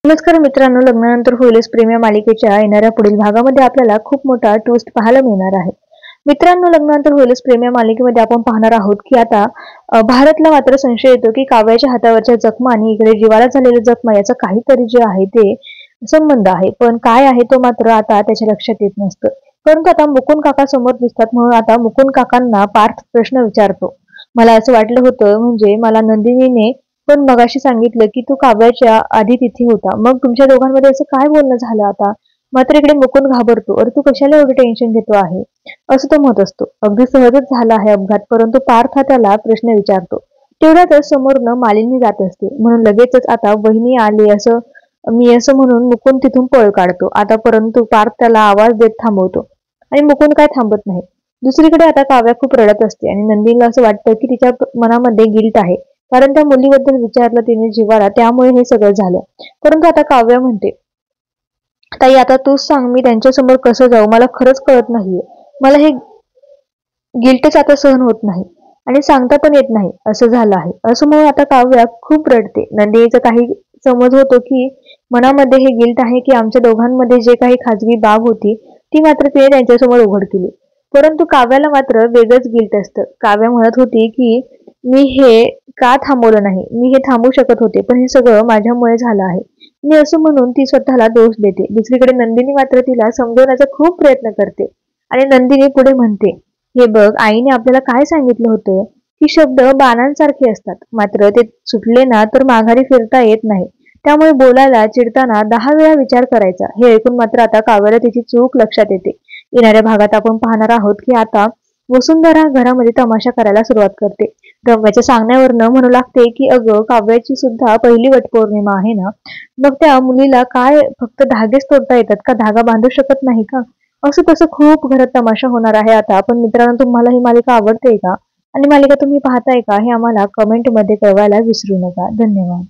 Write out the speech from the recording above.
नमस्कार मित्रांनो, लग्नानंतर होईलच प्रेम या मालिकेच्या येणाऱ्या पुढील भागामध्ये आपल्याला खूप मोठा ट्विस्ट पाहायला मिळणार आहे. मित्रांनो, लग्नानंतर होईलच प्रेम या मालिकेमध्ये आपण पाहणार आहोत की आता भारतला मात्र संशय येतो की काव्याच्या हातावरच्या जखमा आणि इकडे जीवाला झालेल्या जखमा याचा काहीतरी जे आहे ते संबंध आहे. पण काय आहे तो मात्र आता त्याच्या लक्षात येत नसतं. परंतु आता मुकुंद काका समोर दिसतात म्हणून आता मुकुंद काकांना पार्थ प्रश्न विचारतो. मला असं वाटलं होतं, म्हणजे मला नंदिनीने पण मगाशी सांगितलं की तू काव्याच्या आधी तिथे होता. मग तुमच्या दोघांमध्ये असं काय बोलणं झालं आता? मात्र इकडे मुकुंद घाबरतो. अरे तू कशाला एवढं टेन्शन घेतो आहे, असं तो म्हणत असतो. अगदी सहजच झाला आहे अपघात, परंतु पार्थ हा त्याला प्रश्न विचारतो. तेवढ्यातच समोरनं मालिनी जात असते म्हणून लगेचच आता वहिनी आली असं म्हणून मुकुंद तिथून पळ काढतो. आता परंतु पार्थ त्याला आवाज देत थांबवतो आणि मुकुंद काय थांबत नाही. दुसरीकडे आता काव्या खूप रडत असते आणि नंदिनीला असं वाटतं की तिच्या मनामध्ये गिल्ट आहे, कारण त्या मुलीबद्दल विचारलं तिने जीवाला, त्यामुळे हे सगळं झालं. परंतु आता काव्या म्हणते, ताई आता तूच सांग, मी त्यांच्यासमोर कसं जाऊ? मला खरंच कळत नाहीये. मला हे गिल्टच आता सहन होत नाही आणि सांगता पण येत नाही, असं झालं आहे. असं म्हणून आता काव्या खूप रडते. नंदिनीचं काही समज होतो की मनामध्ये हे गिल्ट आहे की आमच्या दोघांमध्ये जे काही खाजगी बाब होती ती मात्र तिने त्यांच्यासमोर उघड केली. परंतु काव्याला मात्र वेगळंच गिल्ट असतं. काव्या म्हणत होती की मी हे का थांबवलं नाही, मी हे थांबवू शकत होते, पण हे सगळं माझ्यामुळे झालं आहे. मी असं म्हणून ती स्वतःला दोष देते. दुसरीकडे नंदिनी मात्र तिला समजवण्याचा खूप प्रयत्न करते आणि नंदिनी पुढे म्हणते, हे बघ, आईने आपल्याला काय सांगितलं होतं की शब्द बाणांसारखे असतात, मात्र ते सुटले ना तर माघारी फिरता येत नाही. त्यामुळे बोलायला चिडताना 10 वेळा विचार करायचा. हे ऐकून मात्र आता काव्याला तिची चूक लक्षात येते. येणाऱ्या भागात आपण पाहणार आहोत की आता वसुंधरा घरामध्ये तमाशा करायला सुरुवात करते. रम्याच्या सांगण्यावरनं म्हणू लागते की अगं, काव्याची सुद्धा पहिली वटपौर्णिमा आहे ना, मग त्या मुलीला काय फक्त धागेच तोडता येतात का, धागा बांधू शकत नाही का? असं तसं खूप घरात तमाशा होणार आहे आता. पण मित्रांनो, तुम्हाला ही मालिका आवडते का आणि मालिका तुम्ही पाहताय का हे आम्हाला कमेंटमध्ये कळवायला विसरू नका. धन्यवाद.